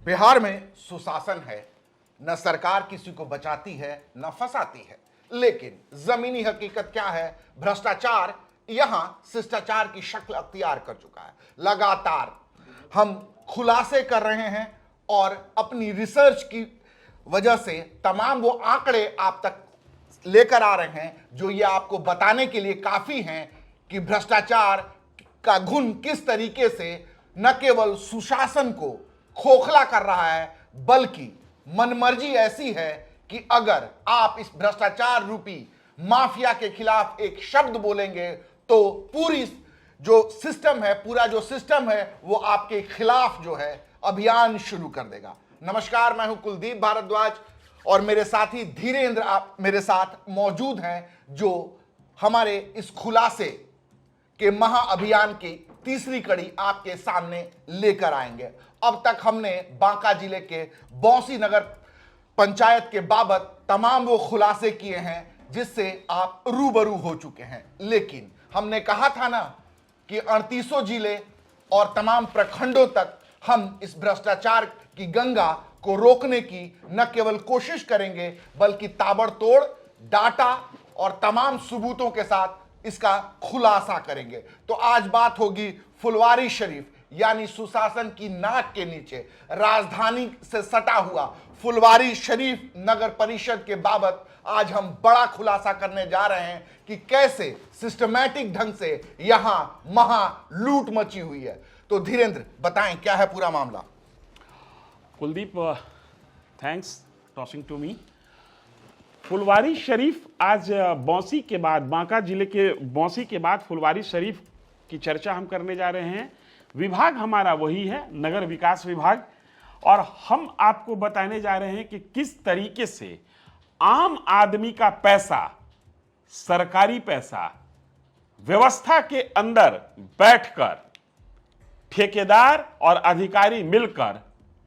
बिहार में सुशासन है, न सरकार किसी को बचाती है न फंसाती है। लेकिन जमीनी हकीकत क्या है? भ्रष्टाचार यहां शिष्टाचार की शक्ल अख्तियार कर चुका है। लगातार हम खुलासे कर रहे हैं और अपनी रिसर्च की वजह से तमाम वो आंकड़े आप तक लेकर आ रहे हैं जो ये आपको बताने के लिए काफी हैं कि भ्रष्टाचार का घुन किस तरीके से न केवल सुशासन को खोखला कर रहा है, बल्कि मनमर्जी ऐसी है कि अगर आप इस भ्रष्टाचार रूपी माफिया के खिलाफ एक शब्द बोलेंगे तो पूरी जो सिस्टम है, पूरा जो सिस्टम है वो आपके खिलाफ जो है अभियान शुरू कर देगा। नमस्कार, मैं हूं कुलदीप भारद्वाज और मेरे साथी धीरेन्द्र आप मेरे साथ मौजूद हैं जो हमारे इस खुलासे के महाअभियान की तीसरी कड़ी आपके सामने लेकर आएंगे। अब तक हमने बांका जिले के बौंसी नगर पंचायत के बाबत तमाम वो खुलासे किए हैं जिससे आप रूबरू हो चुके हैं। लेकिन हमने कहा था ना कि 38 जिले और तमाम प्रखंडों तक हम इस भ्रष्टाचार की गंगा को रोकने की न केवल कोशिश करेंगे बल्कि ताबड़तोड़ डाटा और तमाम सबूतों के साथ इसका खुलासा करेंगे। तो आज बात होगी फुलवारी शरीफ यानी सुशासन की नाक के नीचे राजधानी से सटा हुआ फुलवारी शरीफ नगर परिषद के बाबत। आज हम बड़ा खुलासा करने जा रहे हैं कि कैसे सिस्टमैटिक ढंग से यहां महा लूट मची हुई है। तो धीरेन्द्र बताएं क्या है पूरा मामला। Kuldeep, thanks tossing to me. Phulwari Sharif आज बौंसी के बाद, बांका जिले के बौंसी के बाद फुलवारी शरीफ की चर्चा हम करने जा रहे हैं। विभाग हमारा वही है, नगर विकास विभाग, और हम आपको बताने जा रहे हैं कि किस तरीके से आम आदमी का पैसा, सरकारी पैसा, व्यवस्था के अंदर बैठकर ठेकेदार और अधिकारी मिलकर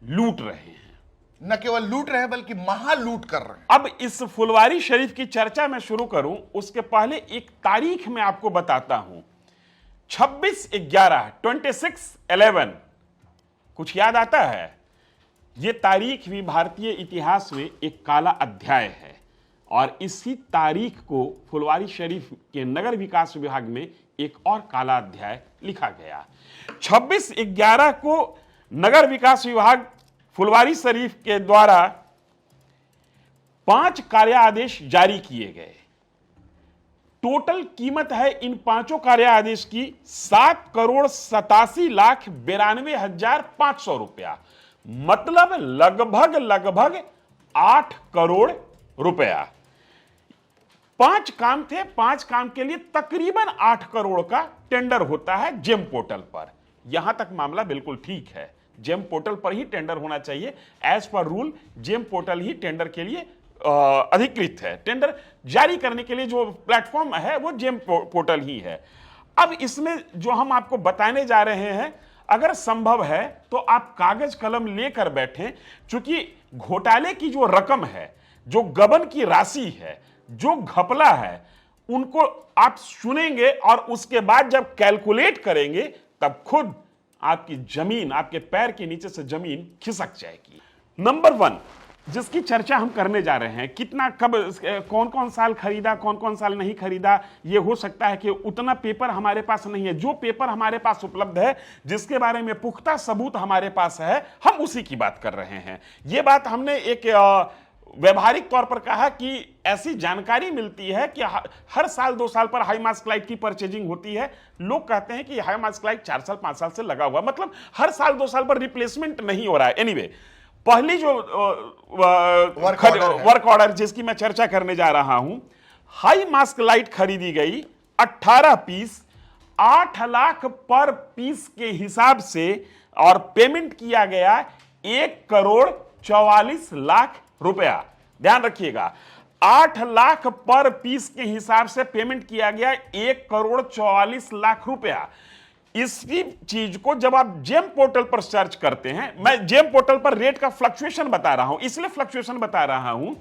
लूट रहे हैं। न केवल लूट रहे हैं बल्कि महा लूट कर रहे हैं। अब इस फुलवारी शरीफ की चर्चा में शुरू करूं उसके पहले एक तारीख मैं आपको बताता हूं। 26/11 कुछ याद आता है? यह तारीख भी भारतीय इतिहास में एक काला अध्याय है और इसी तारीख को फुलवारी शरीफ के नगर विकास विभाग में एक और काला अध्याय लिखा गया। 26/11 को नगर विकास विभाग फुलवारी शरीफ के द्वारा 5 कार्यादेश जारी किए गए। टोटल कीमत है इन 5 कार्यादेश की 7,87,92,500 रुपया, मतलब लगभग 8 करोड़ रुपया। 5 काम थे, 5 काम के लिए तकरीबन 8 करोड़ का टेंडर होता है जेम पोर्टल पर। यहां तक मामला बिल्कुल ठीक है, जेम पोर्टल पर ही टेंडर होना चाहिए। As per rule GeM portal ही टेंडर के लिए अधिकृत है। टेंडर जारी करने के लिए जो प्लेटफॉर्म है वो जेम पोर्टल ही है। अब इसमें जो हम आपको बताने जा रहे हैं, अगर संभव है तो आप कागज कलम लेकर बैठें, क्योंकि घोटाले की जो रकम है, जो गबन की राशि है, जो घपला है, उनको आप सुनेंगे और उसके बाद जब कैलकुलेट करेंगे तब खुद आपकी जमीन, आपके पैर के नीचे से जमीन खिसक जाएगी। नंबर 1 जिसकी चर्चा हम करने जा रहे हैं, कितना, कब, कौन कौन साल खरीदा, कौन कौन साल नहीं खरीदा, ये हो सकता है कि उतना पेपर हमारे पास नहीं है। जो पेपर हमारे पास उपलब्ध है, जिसके बारे में पुख्ता सबूत हमारे पास है, हम उसी की बात कर रहे हैं। ये बात हमने एक व्यवहारिक तौर पर कहा कि ऐसी जानकारी मिलती है कि हर साल 2 साल पर हाई मास्क लाइट की परचेजिंग होती है। लोग कहते हैं कि हाई मास्क लाइट 4 साल 5 साल से लगा हुआ, मतलब हर साल 2 साल पर रिप्लेसमेंट नहीं हो रहा है। एनीवे, पहली जो वर्क ऑर्डर जिसकी मैं चर्चा करने जा रहा हूं, हाई मास्क लाइट खरीदी गई 18 पीस, 8 लाख पर पीस के हिसाब से, और पेमेंट किया गया 1,44,00,000 रुपया। ध्यान रखिएगा, 8 लाख पर पीस के हिसाब से पेमेंट किया गया 1,44,00,000 रुपया। इसी चीज को जब आप जेम पोर्टल पर सर्च करते हैं, मैं जेम पोर्टल पर रेट का फ्लक्चुएशन बता रहा हूं, इसलिए फ्लक्चुएशन बता रहा हूं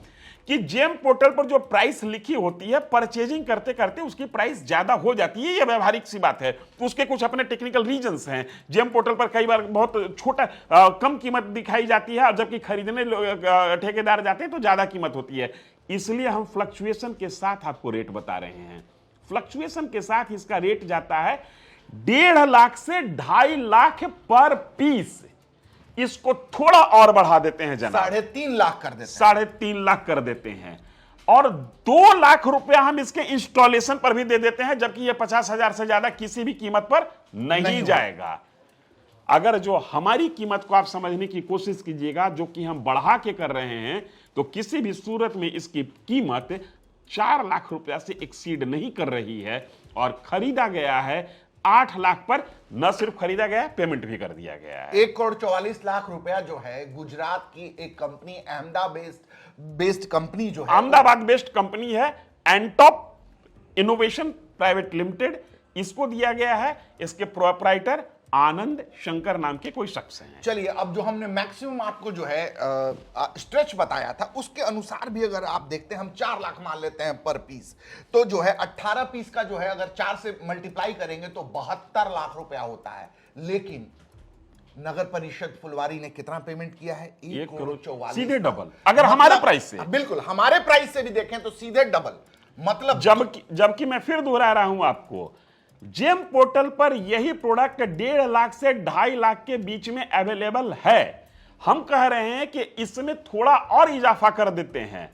कि जेम पोर्टल पर जो प्राइस लिखी होती है, परचेजिंग करते करते उसकी प्राइस ज्यादा हो जाती है, ये व्यावहारिक सी बात है। तो उसके कुछ अपने टेक्निकल रीजंस हैं। जेम पोर्टल पर कई बार बहुत छोटा कम कीमत दिखाई जाती है, और जबकि खरीदने ठेकेदार जाते हैं तो ज्यादा कीमत होती है। इसलिए हम फ्लक्चुएशन के साथ आपको रेट बता रहे हैं। फ्लक्चुएशन के साथ इसका रेट जाता है 1.5 लाख से 2.5 लाख पर पीस। इसको थोड़ा और बढ़ा देते हैं जनाब, 3.5 लाख कर देते हैं, 3.5 लाख कर देते हैं, और 2 लाख रुपया हम इसके इंस्टॉलेशन पर भी दे देते हैं, जबकि यह 50,000 से ज्यादा किसी भी कीमत पर नहीं जाएगा। अगर जो हमारी कीमत को आप समझने की कोशिश कीजिएगा, जो कि हम बढ़ा के कर रहे हैं, तो किसी भी सूरत में इसकी कीमत 4 लाख रुपया से एक्सीड नहीं कर रही है, और खरीदा गया है 8 लाख पर। न सिर्फ खरीदा गया, पेमेंट भी कर दिया गया है। 1,44 लाख रुपया जो है गुजरात की एक कंपनी, अहमदाबाद बेस्ड कंपनी जो है, अहमदाबाद बेस्ड कंपनी है, एंटॉप इनोवेशन प्राइवेट लिमिटेड, इसको दिया गया है। इसके प्रोप्राइटर आनंद शंकर नाम के कोई शख्स हैं। चलिए, अब जो हमने मैक्सिमम आपको जो है स्ट्रेच बताया था, उसके अनुसार भी अगर आप देखते हैं, हम 4 लाख मान लेते हैं पर पीस, तो जो है 18 पीस का जो है अगर 4 से मल्टीप्लाई करेंगे तो 72 लाख रुपया होता है। लेकिन नगर परिषद फुलवारी ने कितना पेमेंट किया है? 1,44,00,000, सीधे डबल। अगर हमारे प्राइस से, बिल्कुल हमारे प्राइस से भी देखें तो सीधे डबल। मतलब जबकि मैं फिर दोहरा रहा हूं आपको, जेम पोर्टल पर यही प्रोडक्ट 1.5 लाख से 2.5 लाख के बीच में अवेलेबल है। हम कह रहे हैं कि इसमें थोड़ा और इजाफा कर देते हैं,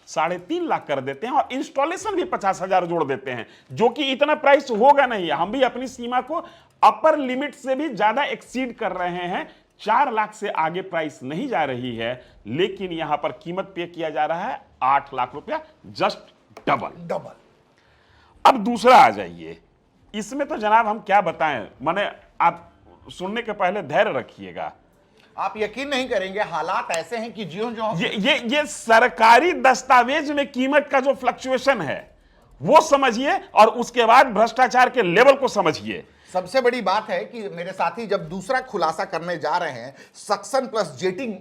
3.5 लाख कर देते हैं, और इंस्टॉलेशन भी 50,000 जोड़ देते हैं, जो कि इतना प्राइस होगा नहीं। हम भी अपनी सीमा को अपर लिमिट से भी ज्यादा एक्सीड कर रहे हैं। 4 लाख से आगे प्राइस नहीं जा रही है, लेकिन यहां पर कीमत पे किया जा रहा है 8 लाख रुपया, जस्ट डबल। अब दूसरा आ जाइए, इसमें तो जनाब हम क्या बताएं, माने आप सुनने के पहले धैर्य रखिएगा। आप यकीन नहीं करेंगे, हालात ऐसे हैं कि ज्यों ज्यों ये सरकारी दस्तावेज में कीमत का जो फ्लक्चुएशन है वो समझिए, और उसके बाद भ्रष्टाचार के लेवल को समझिए। सबसे बड़ी बात है कि मेरे साथी जब दूसरा खुलासा करने जा रहे हैं, सक्शन प्लस जेटिंग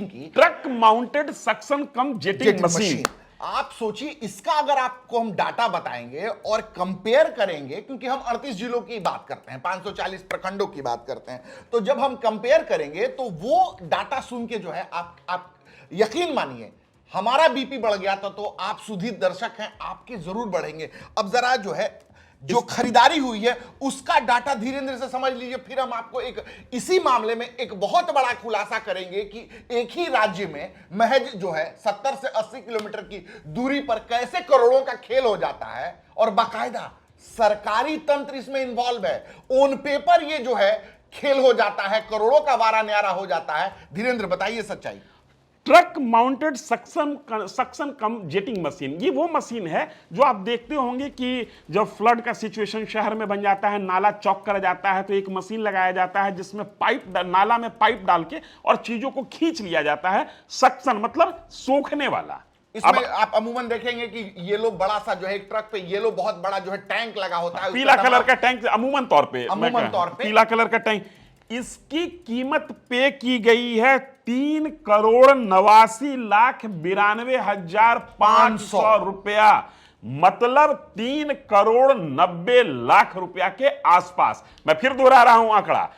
की, ट्रक माउंटेड सक्शन कम जेटिंग मशीन। आप सोचिए, इसका अगर आपको हम डाटा बताएंगे और कंपेयर करेंगे, क्योंकि हम 38 जिलों की बात करते हैं, 540 प्रखंडों की बात करते हैं, तो जब हम कंपेयर करेंगे तो वो डाटा सुन के जो है आप यकीन मानिए हमारा बीपी बढ़ गया था। तो आप सुधीर दर्शक हैं, आपके जरूर बढ़ेंगे। अब जरा जो है जो खरीदारी हुई है उसका डाटा धीरे धीरे से समझ लीजिए, फिर हम आपको इसी मामले में एक बहुत बड़ा खुलासा करेंगे कि एक ही राज्य में महज जो है 70 से 80 किलोमीटर की दूरी पर कैसे करोड़ों का खेल हो जाता है, और बाकायदा सरकारी तंत्र इसमें इन्वॉल्व है। ऑन पेपर ये जो है खेल हो जाता है, करोड़ों का वारा न्यारा हो जाता है। धीरेन्द्र बताइए सच्चाई। ट्रक माउंटेड सक्शन कम जेटिंग मशीन, ये वो मशीन है जो आप देखते होंगे कि जब फ्लड का सिचुएशन शहर में बन जाता है, नाला चौक कर जाता है, तो एक मशीन लगाया जाता है जिसमें नाला में पाइप डाल के और चीजों को खींच लिया जाता है। सक्शन मतलब सोखने वाला। इसमें आप अमूमन देखेंगे कि येलो बड़ा सा जो है एक ट्रक पे येलो बहुत बड़ा जो है टैंक लगा होता है, पीला कलर का टैंक, अमूमन तौर पे पीला कलर का टैंक। इसकी कीमत पे की गई है 3,89,92,500 रुपया, मतलब 3,90,00,00,000 रुपया के आसपास। मैं फिर दोहरा रहा हूं आंकड़ा,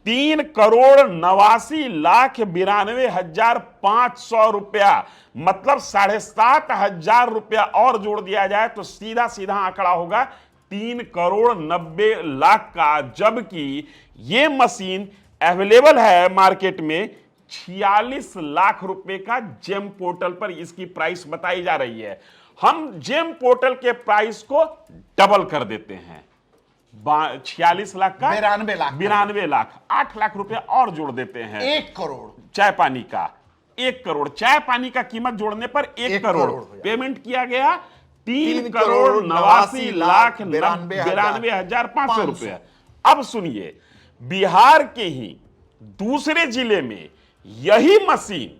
3,89,92,500 रुपया, मतलब 7,500 रुपया और जोड़ दिया जाए तो सीधा सीधा आंकड़ा होगा 3,90,00,000 का। जबकि ये मशीन अवेलेबल है मार्केट में 46 लाख रुपए का जेम पोर्टल पर इसकी प्राइस बताई जा रही है। हम जेम पोर्टल के प्राइस को डबल कर देते हैं, 46 लाख का 92 लाख, 8 लाख रुपया और जोड़ देते हैं, 1 करोड़। चाय पानी का 1 करोड़, चाय पानी का कीमत जोड़ने पर 1 करोड़ पेमेंट किया गया, 3,89,92,500 रुपया। अब सुनिए, बिहार के ही दूसरे जिले में यही मशीन,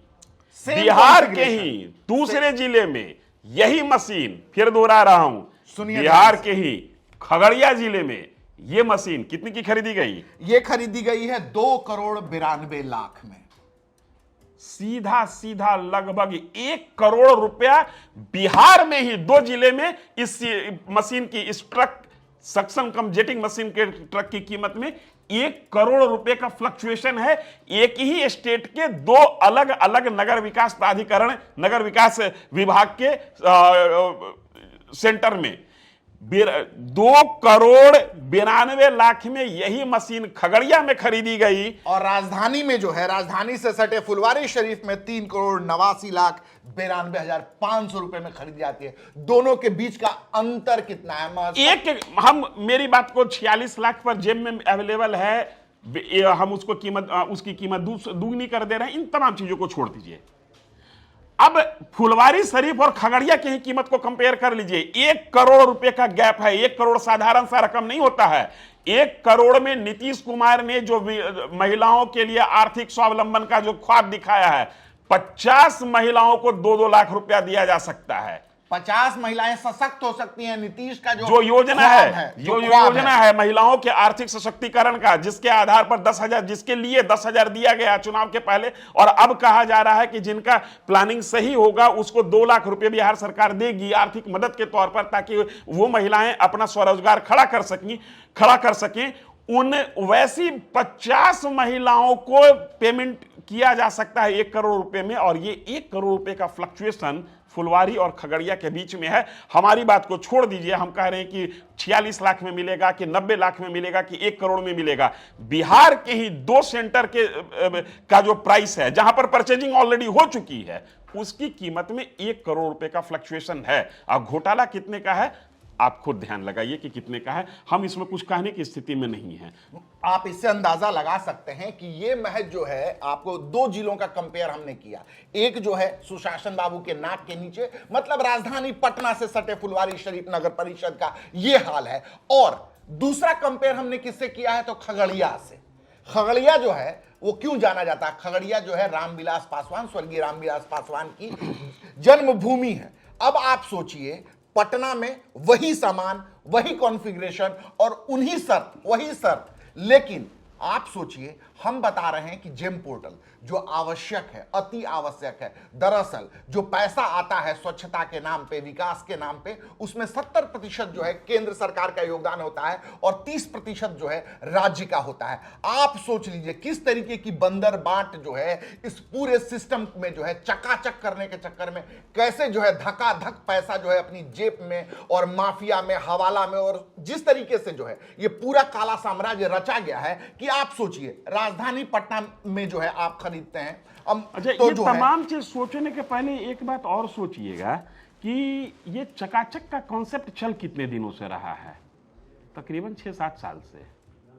बिहार के ही दूसरे जिले में यही मशीन, फिर दोहरा रहा हूं, बिहार के ही खगड़िया जिले में यह मशीन कितनी की खरीदी गई? यह खरीदी गई है 2,92,00,000 में। सीधा सीधा लगभग 1 करोड़ रुपया बिहार में ही 2 जिले में इस मशीन की, इस ट्रक सक्शन कम जेटिंग मशीन के ट्रक की कीमत में 1 करोड़ रुपए का फ्लक्चुएशन है। एक ही स्टेट के 2 अलग अलग नगर विकास प्राधिकरण, नगर विकास विभाग के सेंटर में 2 करोड़ 92 लाख में यही मशीन खगड़िया में खरीदी गई। और राजधानी में जो है, राजधानी से सटे फुलवारी शरीफ में 3 करोड़ 89 लाख 92,500 रुपए में खरीदी जाती है। दोनों के बीच का अंतर कितना है? मेरी बात को 46 लाख पर जेब में अवेलेबल है, हम उसको उसकी कीमत दुगनी कर दे रहे हैं। इन तमाम चीजों को छोड़ दीजिए, अब फुलवारी शरीफ और खगड़िया की ही कीमत को कंपेयर कर लीजिए। 1 करोड़ रुपए का गैप है। 1 करोड़ साधारण सा रकम नहीं होता है। 1 करोड़ में नीतीश कुमार ने जो महिलाओं के लिए आर्थिक स्वावलंबन का जो ख्वाब दिखाया है, 50 महिलाओं को 2-2 लाख रुपया दिया जा सकता है। 50 महिलाएं सशक्त हो सकती हैं। नीतीश का जो योजना है महिलाओं के आर्थिक सशक्तिकरण का, जिसके आधार पर 10,000, जिसके लिए 10,000 दिया गया चुनाव के पहले, और अब कहा जा रहा है कि जिनका प्लानिंग सही होगा उसको 2 लाख रुपए बिहार सरकार देगी आर्थिक मदद के तौर पर, ताकि वो महिलाएं अपना स्वरोजगार खड़ा कर सकें। उन वैसी 50 महिलाओं को पेमेंट किया जा सकता है 1 करोड़ रुपए में, और ये 1 करोड़ रुपए का फ्लक्चुएशन फुलवारी और खगड़िया के बीच में है। हमारी बात को छोड़ दीजिए, हम कह रहे हैं कि 46 लाख में मिलेगा कि 90 लाख में मिलेगा कि 1 करोड़ में मिलेगा। बिहार के ही 2 सेंटर का जो प्राइस है, जहां पर परचेजिंग ऑलरेडी हो चुकी है, उसकी कीमत में 1 करोड़ रुपए का फ्लक्चुएशन है। अब घोटाला कितने का है आप खुद ध्यान लगाइए कि कितने का है। हम इसमें कुछ कहने की स्थिति में नहीं है। आप इससे अंदाजा लगा सकते हैं कि ये महज जो है, आपको 2 जिलों का कंपेयर हमने किया। एक जो है सुशासन बाबू के नाक के नीचे, मतलब राजधानी पटना से सटे फुलवारी शरीफ नगर परिषद का ये हाल है। और दूसरा कंपेयर हमने किससे किया है? तो खगड़िया से। खगड़िया जो है वो क्यों जाना जाता है? खगड़िया जो है रामविलास पासवान, स्वर्गीय रामविलास पासवान की जन्मभूमि है। अब आप सोचिए, पटना में वही सामान, वही कॉन्फ़िगरेशन और उन्हीं शर्त, वही शर्त, लेकिन आप सोचिए, हम बता रहे हैं कि जेम पोर्टल जो आवश्यक है, अति आवश्यक है। दरअसल जो पैसा आता है स्वच्छता के नाम पे, विकास के नाम पे, उसमें 70% जो है केंद्र सरकार का योगदान होता है और 30% जो है राज्य का होता है। आप सोच लीजिए किस तरीके की बंदर बाट जो है इस पूरे सिस्टम में जो है चकाचक करने के चक्कर में कैसे जो है धकाधक पैसा जो है अपनी जेब में और माफिया में, हवाला में, और जिस तरीके से जो है ये पूरा काला साम्राज्य रचा गया है कि आप सोचिए राजधानी पटना में जो है आप खरीदते हैं। अच्छा, तो ये तमाम चीज सोचने के पहले एक बात और सोचिएगा कि ये चकाचक का कॉन्सेप्ट चल कितने दिनों से रहा है? तकरीबन 6-7 साल से,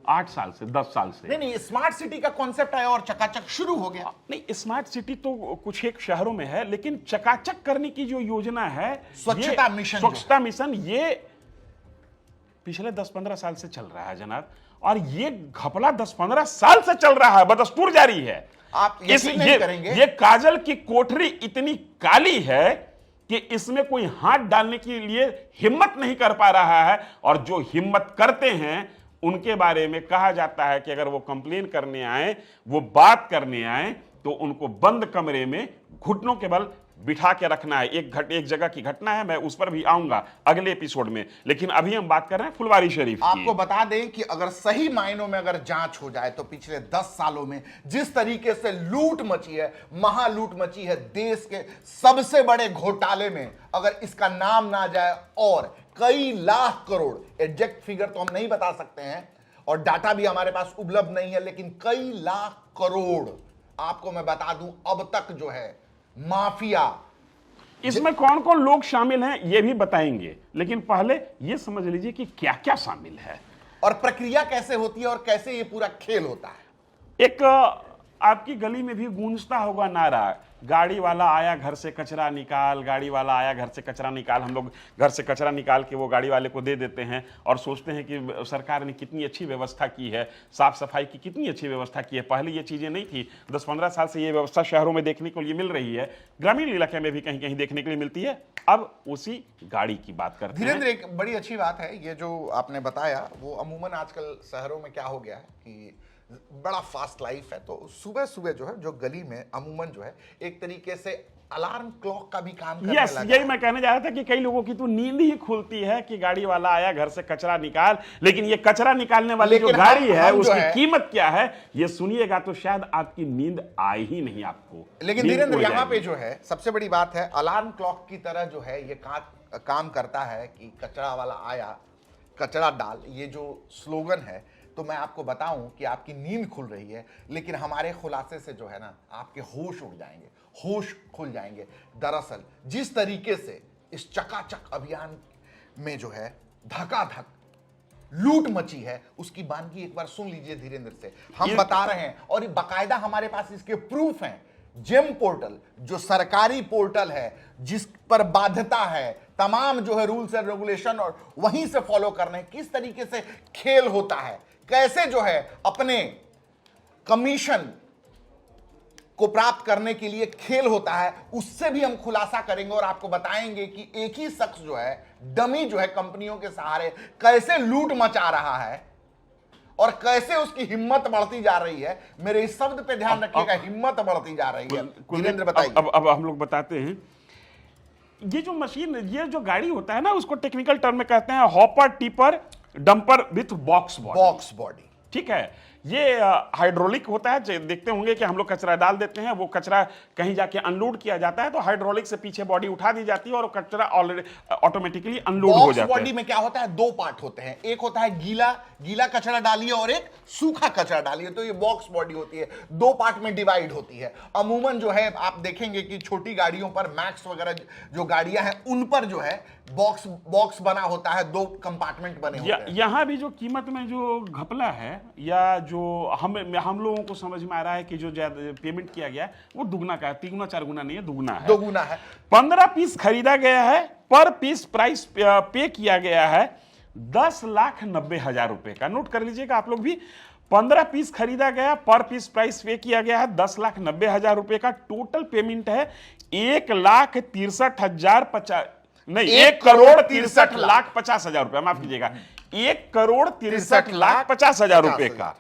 8 साल से, 10 साल से। नहीं, स्मार्ट सिटी का कॉन्सेप्ट आया और चकाचक शुरू हो गया। नहीं, स्मार्ट सिटी तो कुछ एक शहरों में है, लेकिन चकाचक करने की जो योजना है, स्वच्छता मिशन, ये पिछले 10-15 साल से चल रहा है जनाब। और ये घपला 10-15 साल से चल रहा है, बदस्तूर जारी है। आप यकीन नहीं करेंगे, ये काजल की कोठरी इतनी काली है कि इसमें कोई हाथ डालने के लिए हिम्मत नहीं कर पा रहा है। और जो हिम्मत करते हैं उनके बारे में कहा जाता है कि अगर वो कंप्लेन करने आए, वो बात करने आए, तो उनको बंद कमरे में घुटनों के बल बिठा के रखना है। एक जगह की घटना है, मैं उस पर भी आऊंगा अगले एपिसोड में, लेकिन अभी हम बात कर रहे हैं फुलवारी शरीफ की। आपको बता दें कि अगर सही मायनों में अगर जांच हो जाए तो पिछले 10 सालों में जिस तरीके से लूट मची है, महालूट मची है देश के सबसे बड़े घोटाले में, अगर इसका नाम ना जाए, और कई लाख करोड़, एग्जैक्ट फिगर तो हम नहीं बता सकते हैं और डाटा भी हमारे पास उपलब्ध नहीं है, लेकिन कई लाख करोड़ आपको मैं बता दूं अब तक जो है माफिया। इसमें कौन कौन लोग शामिल हैं ये भी बताएंगे, लेकिन पहले ये समझ लीजिए कि क्या क्या शामिल है और प्रक्रिया कैसे होती है और कैसे ये पूरा खेल होता है। एक आपकी गली में भी गूंजता होगा नारा, गाड़ी वाला आया घर से कचरा निकाल, गाड़ी वाला आया घर से कचरा निकाल। हम लोग घर से कचरा निकाल के वो गाड़ी वाले को दे देते हैं और सोचते हैं कि सरकार ने कितनी अच्छी व्यवस्था की है, साफ सफाई की कितनी अच्छी व्यवस्था की है। पहले ये चीज़ें नहीं थी, 10-15 साल से ये व्यवस्था शहरों में देखने को लिए मिल रही है, ग्रामीण इलाके में भी कहीं कहीं देखने के लिए मिलती है। अब उसी गाड़ी की बात करते हैं। धीरेन्द्र, एक बड़ी अच्छी बात है ये जो आपने बताया, वो अमूमन आजकल शहरों में क्या हो गया है कि बड़ा फास्ट लाइफ है, तो सुबह सुबह जो है जो गली में अमूमन जो है एक तरीके से अलार्म क्लॉक का भी काम करने यस, लगा। यही मैं कहने जा रहा था कि कई लोगों की तो नींद ही खुलती है कि गाड़ी वाला आया घर से कचरा निकाल, लेकिन ये कचरा निकालने वाली जो गाड़ी है उसकी कीमत क्या है ये सुनिएगा तो शायद आपकी नींद आए ही नहीं आपको। लेकिन धीरेन्द्र यहाँ पे जो है सबसे बड़ी बात है, अलार्म क्लॉक की तरह जो है ये काम करता है कि कचरा वाला आया कचरा डाल, ये जो स्लोगन है, तो मैं आपको बताऊं कि आपकी नींद खुल रही है, लेकिन हमारे खुलासे से जो है ना आपके होश उड़ जाएंगे, होश खुल जाएंगे। दरअसल जिस तरीके से इस चकाचक अभियान में जो है धकाधक लूट मची है उसकी बानगी एक बार सुन लीजिए धीरेन्द्र से। हम बता रहे हैं और बाकायदा हमारे पास इसके प्रूफ हैं। जेम पोर्टल जो सरकारी पोर्टल है जिस पर बाध्यता है तमाम जो है रूल्स एंड रेगुलेशन और वहीं से फॉलो करने, किस तरीके से खेल होता है, कैसे जो है अपने कमीशन को प्राप्त करने के लिए खेल होता है, उससे भी हम खुलासा करेंगे और आपको बताएंगे कि एक ही शख्स जो है डमी जो है कंपनियों के सहारे कैसे लूट मचा रहा है और कैसे उसकी हिम्मत बढ़ती जा रही है। मेरे इस शब्द पे ध्यान रखिएगा, हिम्मत बढ़ती जा रही है। धीरेन्द्र बताइए। अब हम लोग बताते हैं, ये जो मशीन, ये जो गाड़ी होता है ना उसको टेक्निकल टर्म में कहते हैं hopper tipper dumper with box body. ठीक है, ये हाइड्रोलिक होता है। देखते होंगे कि हम लोग कचरा डाल देते हैं, वो कचरा कहीं जाके अनलोड किया जाता है तो हाइड्रोलिक से पीछे बॉडी उठा दी जाती है और कचरा ऑलरेडी ऑटोमेटिकली अनलोड हो जाता है। बॉडी में क्या होता है, दो पार्ट होते हैं, एक होता है गीला कचरा डालिए और एक सूखा कचरा डालिए, तो ये बॉक्स बॉडी होती है, दो पार्ट में डिवाइड होती है। अमूमन जो है आप देखेंगे कि छोटी गाड़ियों पर मैक्स वगैरह जो गाड़ियां हैं उन पर जो है बॉक्स बना होता है, दो कंपार्टमेंट बने होते हैं। यहां भी जो कीमत में जो घपला है या जो हम लोगों को समझ में आ रहा है कि जो पेमेंट किया गया है वो दुगना का है, 3 गुना 4 गुना नहीं है, दुगुना है। 15 पीस खरीदा गया है, पर पीस प्राइस पे किया गया है 10,90,000 रुपए का। नोट कर लीजिएगा आप लोग भी, 15 पीस खरीदा गया, पर पीस प्राइस पे किया गया है 10,90,000 रुपए का। टोटल पेमेंट है 1,63,50,000 रुपए, माफ कीजिएगा 1,63,50,000 रुपए का।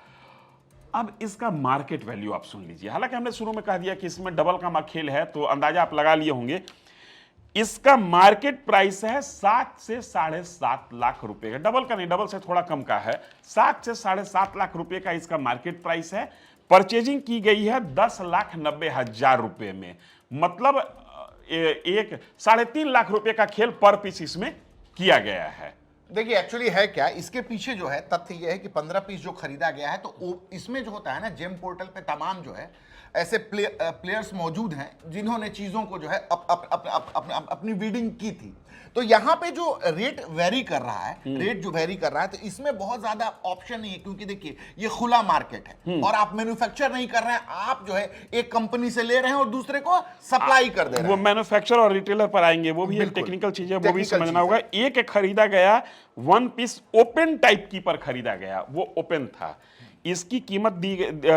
अब इसका मार्केट वैल्यू आप सुन लीजिए। हालांकि हमने शुरू में कह दिया कि इसमें डबल का खेल है, तो अंदाजा आप लगा लिए होंगे। इसका मार्केट प्राइस है 7 से 7.5 लाख रुपए का, डबल का नहीं, डबल से थोड़ा कम का है। 7 से 7.5 लाख रुपए का इसका मार्केट प्राइस है। परचेजिंग की गई है 10,90,000 रुपए में, मतलब 3.5 लाख रुपए का खेल पर पीस इसमें किया गया है। देखिए एक्चुअली है क्या, इसके पीछे जो है तथ्य यह है कि 15 पीस जो खरीदा गया है, तो इसमें जो होता है ना, जेम पोर्टल पे तमाम जो है ऐसे प्लेयर्स मौजूद हैं जिन्होंने चीजों को जो है अपनी बीडिंग की थी। तो यहाँ पे जो रेट वेरी कर रहा है, तो इसमें बहुत ज्यादा ऑप्शन नहीं है, क्योंकि देखिए ये खुला मार्केट है और आप मैन्युफैक्चर नहीं कर रहे हैं, आप जो है एक कंपनी से ले रहे हैं और दूसरे को सप्लाई कर दे रहे हैं। वो मैन्युफैक्चर और रिटेलर पर आएंगे, वो भी एक टेक्निकल चीज है, वो भी समझना होगा। एक खरीदा गया 1 पीस ओपन टाइप की पर खरीदा गया, वो ओपन था। इसकी कीमत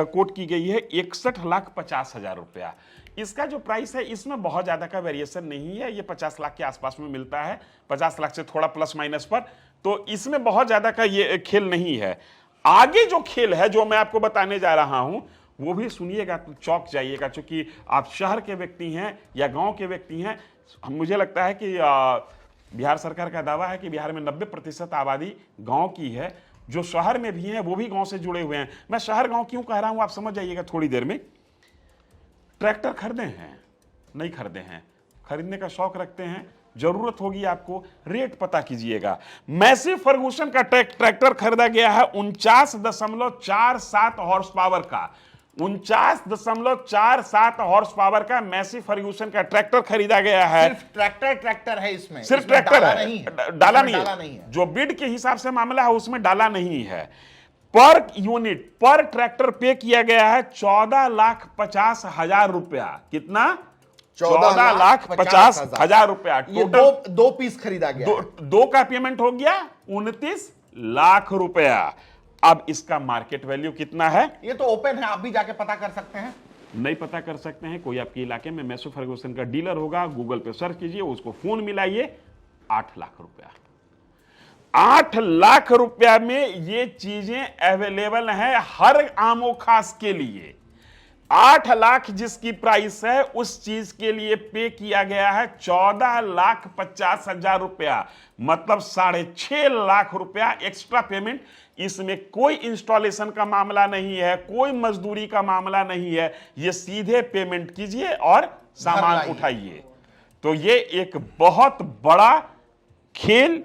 कोट की गई है 61,50,000 रुपया। इसका जो प्राइस है इसमें बहुत ज्यादा का वेरिएशन नहीं है, ये 50 लाख के आसपास में मिलता है, 50 लाख से थोड़ा प्लस माइनस पर, तो इसमें बहुत ज्यादा का ये खेल नहीं है। आगे जो खेल है जो मैं आपको बताने जा रहा हूं वो भी सुनिएगा तो चौंक जाइएगा, क्योंकि आप शहर के व्यक्ति हैं या गांव के व्यक्ति हैं। मुझे लगता है कि बिहार सरकार का दावा है कि बिहार में 90% आबादी गांव की है, जो शहर में भी हैं वो भी गांव से जुड़े हुए हैं। मैं शहर गांव क्यों कह रहा हूं आप समझ जाइएगा थोड़ी देर में। ट्रैक्टर खरीदे हैं, नहीं खरीदे हैं, खरीदने का शौक रखते हैं, जरूरत होगी आपको, रेट पता कीजिएगा। मैसी फर्गूसन का ट्रैक्टर खरीदा गया है 49.47 हॉर्स पावर का, 49.47 हॉर्स पावर का मैसी फर्गूसन का ट्रैक्टर खरीदा गया है। सिर्फ ट्रैक्टर है, इसमें सिर्फ ट्रैक्टर है, डाला नहीं है। जो बिड के हिसाब से मामला है उसमें डाला नहीं है। पर यूनिट पर ट्रैक्टर पे किया गया है 14,50,000 रुपया। कितना? 14,50,000 रुपया टोटल। दो पीस खरीदा गया, दो का पेमेंट हो गया 29 लाख रुपया। अब इसका मार्केट वैल्यू कितना है? ये तो ओपन है, आप भी जाके पता कर सकते हैं। नहीं पता कर सकते हैं, कोई आपके इलाके में मैसी फर्गूसन का डीलर होगा, गूगल पे सर्च कीजिए, उसको फोन मिलाइए, 8 लाख रुपया। 8 लाख रुपया में ये चीजें अवेलेबल हैं हर आमो खास के लिए। 8 लाख जिसकी प्राइस है उस चीज के लिए पे किया गया है 14,50,000 रुपया, मतलब 6.5 लाख रुपया एक्स्ट्रा पेमेंट। इसमें कोई इंस्टॉलेशन का मामला नहीं है, कोई मजदूरी का मामला नहीं है, ये सीधे पेमेंट कीजिए और सामान उठाइए। तो ये एक बहुत बड़ा खेल,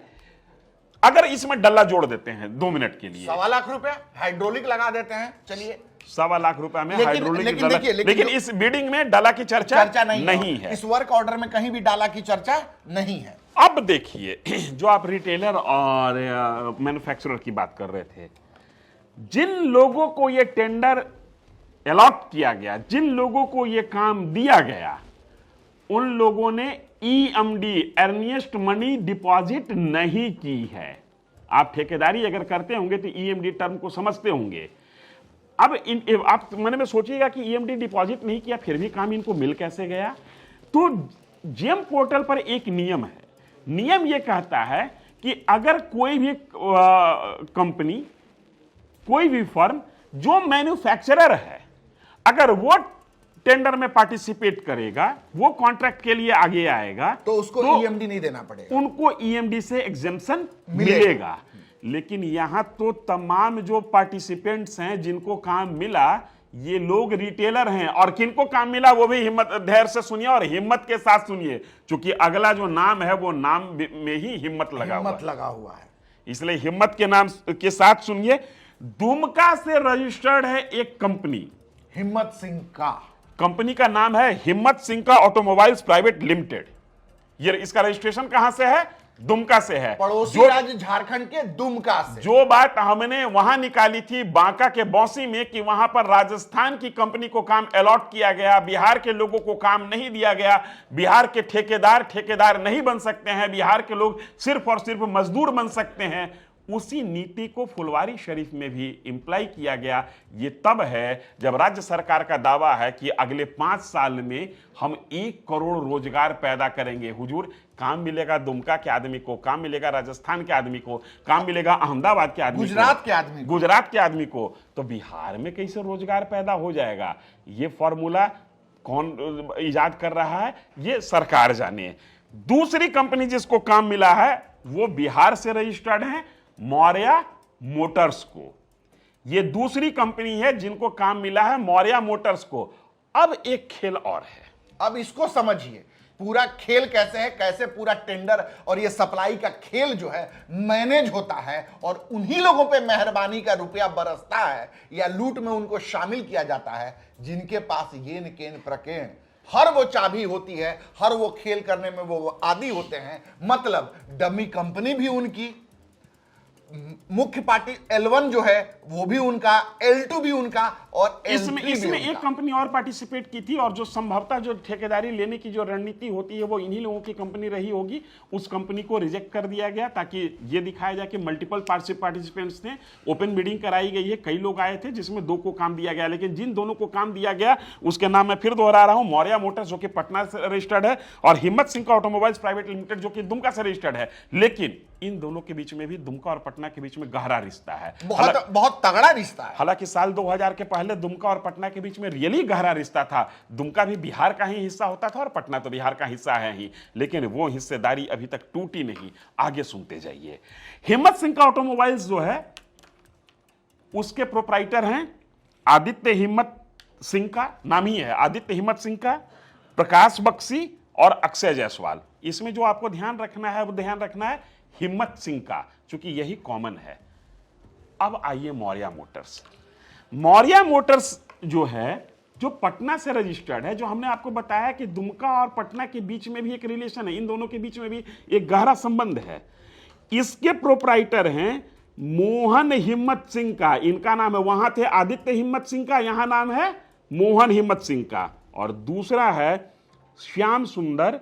अगर इसमें डल्ला जोड़ देते हैं 2 मिनट के लिए 1.25 लाख रुपया हाइड्रोलिक लगा देते हैं, चलिए 1.25 लाख रुपया में लेकिन- हाइड्रोलिक लेकिन डला, देखिए, लेकिन इस बिल्डिंग में डला की चर्चा नहीं है। इस वर्क ऑर्डर में कहीं भी डाला की चर्चा नहीं है। अब देखिए, जो आप रिटेलर और मैन्युफैक्चरर की बात कर रहे थे, जिन लोगों को यह टेंडर अलॉट किया गया, जिन लोगों को यह काम दिया गया, उन लोगों ने ईएमडी अर्निएस्ट मनी डिपॉजिट नहीं की है। आप ठेकेदारी अगर करते होंगे तो ईएमडी टर्म को समझते होंगे। अब आप मन में सोचिएगा कि ईएमडी डिपॉजिट नहीं किया फिर भी काम इनको मिल कैसे गया। तो जेम पोर्टल पर एक नियम है, नियम यह कहता है कि अगर कोई भी कंपनी, कोई भी फर्म जो मैन्युफैक्चरर है, अगर वो टेंडर में पार्टिसिपेट करेगा, वो कॉन्ट्रैक्ट के लिए आगे आएगा, तो उसको ईएमडी नहीं देना पड़ेगा, उनको ईएमडी से एग्जेम्पशन मिलेगा। लेकिन यहां तो तमाम जो पार्टिसिपेंट्स हैं जिनको काम मिला, ये लोग रिटेलर हैं। और किनको काम मिला वो भी हिम्मत, धैर्य से सुनिए और हिम्मत के साथ सुनिए, क्योंकि अगला जो नाम है वो नाम में ही हिम्मत लगा हुआ है, इसलिए हिम्मत के नाम के साथ सुनिए। दुमका से रजिस्टर्ड है एक कंपनी, हिम्मत सिंह का। कंपनी का नाम है हिम्मत सिंह का ऑटोमोबाइल्स प्राइवेट लिमिटेड। ये इसका रजिस्ट्रेशन कहां से है? दुमका से है, पड़ोसी राज्य झारखंड के दुमका से। जो बात हमने वहां निकाली थी बांका के बौंसी में कि वहां पर राजस्थान की कंपनी को काम अलॉट किया गया, बिहार के लोगों को काम नहीं दिया गया, बिहार के ठेकेदार नहीं बन सकते हैं, बिहार के लोग सिर्फ और सिर्फ मजदूर बन सकते हैं, उसी नीति को फुलवारी शरीफ में भी इंप्लाई किया गया। ये तब है जब राज्य सरकार का दावा है कि अगले 5 साल में हम 1 करोड़ रोजगार पैदा करेंगे। हुजूर, काम मिलेगा दुमका के आदमी को, काम मिलेगा राजस्थान के आदमी को, काम मिलेगा अहमदाबाद के आदमी को, गुजरात के आदमी को, तो बिहार में कैसे रोजगार पैदा हो जाएगा? ये फॉर्मूला कौन इजाद कर रहा है, ये सरकार जाने। दूसरी कंपनी जिसको काम मिला है वो बिहार से रजिस्टर्ड है, मौर्या मोटर्स को। यह दूसरी कंपनी है जिनको काम मिला है, मौर्या मोटर्स को। अब एक खेल और है, अब इसको समझिए पूरा खेल कैसे है, कैसे पूरा टेंडर और ये सप्लाई का खेल जो है मैनेज होता है और उन्हीं लोगों पे मेहरबानी का रुपया बरसता है या लूट में उनको शामिल किया जाता है जिनके पास येन केन प्रकेन हर वो चाबी होती है, हर वो खेल करने में वो आदी होते हैं। मतलब डमी कंपनी भी उनकी, मुख्य पार्टी L1 जो है वो भी उनका, L2 भी उनका और इसमें एक कंपनी और पार्टिसिपेट की थी और जो संभवतः जो ठेकेदारी लेने की जो रणनीति होती है वो इन्हीं लोगों की कंपनी रही होगी। उस कंपनी को रिजेक्ट कर दिया गया ताकि ये दिखाया जाए कि मल्टीपल पार्टिसिपेंट्स थे। ओपन बिडिंग कराई गई है, कई लोग आए थे जिसमें 2 को काम दिया गया, लेकिन जिन दोनों को काम दिया गया उसके नाम मैं फिर दोहरा रहा हूं, मौर्या मोटर्स जो कि पटना से रजिस्टर्ड है और हिम्मत सिंह का ऑटोमोबाइल्स प्राइवेट लिमिटेड जो कि दुमका से रजिस्टर्ड है। लेकिन इन दोनों के बीच में भी, दुमका और पटना के बीच में गहरा रिश्ता है, बहुत तगड़ा रिश्ता है। हालांकि साल 2000 के पहले दुमका और पटना के बीच में रियली गहरा रिश्ता था। दुमका भी बिहार का ही हिस्सा होता था और पटना तो बिहार का हिस्सा है ही, लेकिन वो हिस्सेदारी अभी तक टूटी नहीं। आगे सुनते जाइए। हिम्मत सिंह का ऑटोमोबाइल्स जो है उसके प्रोप्राइटर हैं आदित्य हिम्मत सिंह का, नाम ही है आदित्य हिम्मत सिंह का, प्रकाश बक्सी और अक्षय जायसवाल। इसमें जो आपको ध्यान रखना है वो ध्यान रखना है हिम्मत सिंह का, क्योंकि यही कॉमन है। अब आइए मौर्या मोटर्स। मौर्या मोटर्स जो है, जो पटना से रजिस्टर्ड है, जो हमने आपको बताया कि दुमका और पटना के बीच में भी एक रिलेशन है, इन दोनों के बीच में भी एक गहरा संबंध है। इसके प्रोप्राइटर हैं मोहन हिम्मत सिंह का, इनका नाम है, वहां थे आदित्य हिम्मत सिंह का, यहां नाम है मोहन हिम्मत सिंह का। और दूसरा है श्याम सुंदर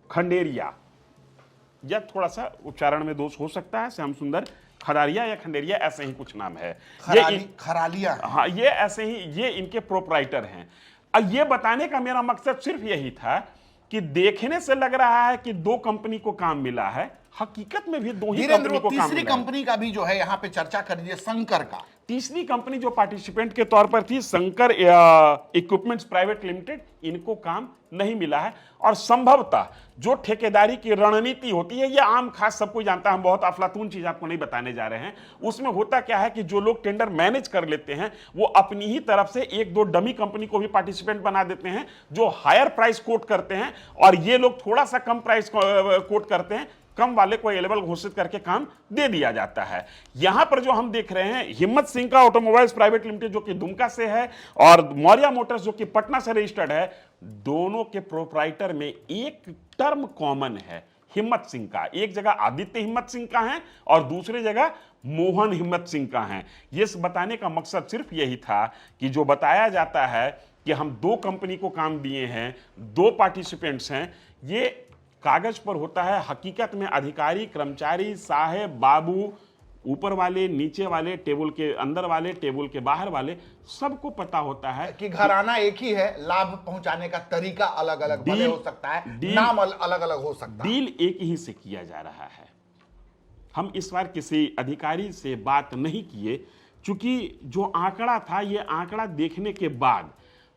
खंडेरिया, या थोड़ा सा उच्चारण में दोष हो सकता है, श्याम सुंदर खदारिया या खंडेरिया, ऐसे ही कुछ नाम है, खरालिया। हाँ, ये ऐसे ही, ये इनके प्रोप्राइटर हैं। अब ये बताने का मेरा मकसद सिर्फ यही था कि देखने से लग रहा है कि 2 कंपनी को काम मिला है, हकीकत में भी दो ही धीरेन्द्र, कंपनी को काम तीसरी मिला है। कंपनी का भी जो है यहाँ पे चर्चा कर दीजिए, शंकर का। तीसरी कंपनी जो पार्टिसिपेंट के तौर पर थी, शंकर इक्विपमेंट्स प्राइवेट लिमिटेड, इनको काम नहीं मिला है। और संभवतः जो ठेकेदारी की रणनीति होती है, यह आम खास सब कोई जानता है, हम बहुत अफलातून चीज आपको नहीं बताने जा रहे हैं। उसमें होता क्या है कि जो लोग टेंडर मैनेज कर लेते हैं वो अपनी ही तरफ से एक दो डमी कंपनी को भी पार्टिसिपेंट बना देते हैं जो हायर प्राइस कोट करते हैं, और ये लोग थोड़ा सा कम प्राइस कोट करते हैं, कम वाले को अवेलेबल घोषित करके काम दे दिया जाता है। यहां पर जो हम देख रहे हैं, हिम्मत सिंह का ऑटोमोबाइल्स प्राइवेट लिमिटेड जो कि दुमका से है, और मौर्या मोटर्स जो कि पटना से रजिस्टर्ड है, दोनों के प्रोप्राइटर में एक टर्म कॉमन है हिम्मत सिंह का। एक जगह आदित्य हिम्मत सिंह का है और दूसरी जगह मोहन हिम्मत सिंह का है। ये बताने का मकसद सिर्फ यही था कि जो बताया जाता है कि हम दो कंपनी को काम दिए हैं, दो पार्टिसिपेंट्स हैं, ये कागज पर होता है, हकीकत में अधिकारी, कर्मचारी, साहेब, बाबू, ऊपर वाले, नीचे वाले, टेबल के अंदर वाले, टेबल के बाहर वाले, सबको पता होता है कि घराना एक ही है, लाभ पहुंचाने का तरीका अलग अलग भले हो सकता है, नाम अलग अलग हो सकता है, डील एक ही से किया जा रहा है। हम इस बार किसी अधिकारी से बात नहीं किए, क्योंकि जो आंकड़ा था, ये आंकड़ा देखने के बाद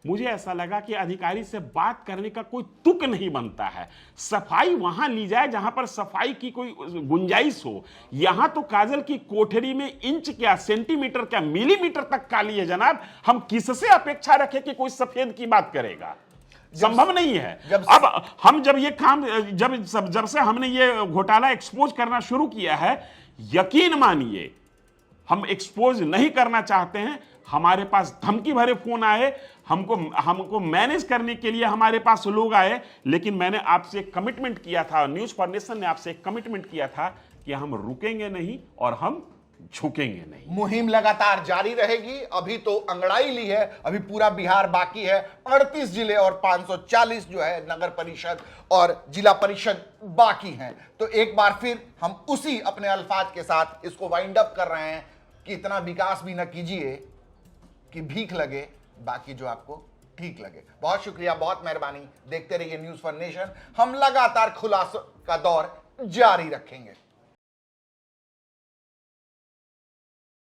मुझे ऐसा लगा कि अधिकारी से बात करने का कोई तुक नहीं बनता है। सफाई वहां ली जाए जहां पर सफाई की कोई गुंजाइश हो। यहां तो काजल की कोठरी में इंच क्या, सेंटीमीटर क्या, मिलीमीटर तक काली है जनाब। हम किससे अपेक्षा रखें कि कोई सफेद की बात करेगा? संभव नहीं है। अब हम जब ये काम जब से हमने ये घोटाला एक्सपोज करना शुरू किया है, यकीन मानिए हम एक्सपोज नहीं करना चाहते हैं। हमारे पास धमकी भरे फोन आए, हमको मैनेज करने के लिए हमारे पास लोग आए, लेकिन मैंने आपसे कमिटमेंट किया था, न्यूज़ फॉर नेशन ने आपसे कमिटमेंट किया था कि हम रुकेंगे नहीं और हम झुकेंगे नहीं। मुहिम लगातार जारी रहेगी। अभी तो अंगड़ाई ली है, अभी पूरा बिहार बाकी है। 38 जिले और 540 जो है नगर परिषद और जिला परिषद बाकी हैं। तो एक बार फिर हम उसी अपने अल्फाज के साथ इसको वाइंड अप कर रहे हैं कि इतना विकास भी न कीजिए कि भीख लगे, बाकी जो आपको ठीक लगे। बहुत शुक्रिया, बहुत मेहरबानी। देखते रहिए न्यूज़ फॉर नेशन। हम लगातार खुलासों का दौर जारी रखेंगे।